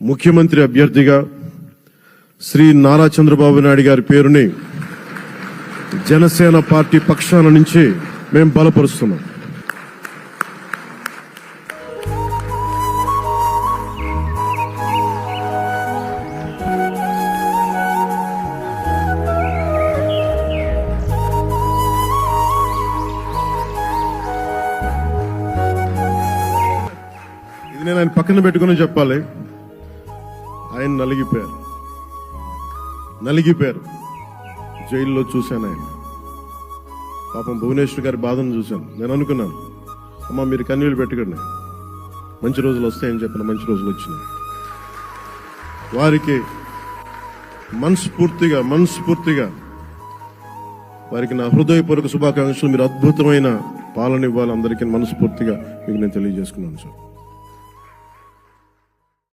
ముఖ్యమంత్రి అభ్యర్థిగా శ్రీ నారా చంద్రబాబు నాయుడు గారి పేరుని జనసేన పార్టీ పక్షాన నుంచి మేము బలపరుస్తున్నాం. ఇది నేను ఆయన పక్కన పెట్టుకుని చెప్పాలి. ఆయన నలిగిపోయారు. జైల్లో చూశాను ఆయన. పాపం భువనేశ్వర్ గారి బాధను చూశాను. నేను అనుకున్నాను, అమ్మ మీరు కన్నీళ్ళు పెట్టుకోండి, మంచి రోజులు వస్తాయని చెప్పిన మంచి రోజులు వచ్చినాయి. వారికి మనస్ఫూర్తిగా వారికి నా హృదయపూర్వక శుభాకాంక్షలు. మీరు అద్భుతమైన పాలన ఇవ్వాలి అందరికీ మనస్ఫూర్తిగా మీకు నేను తెలియజేసుకున్నాను సార్.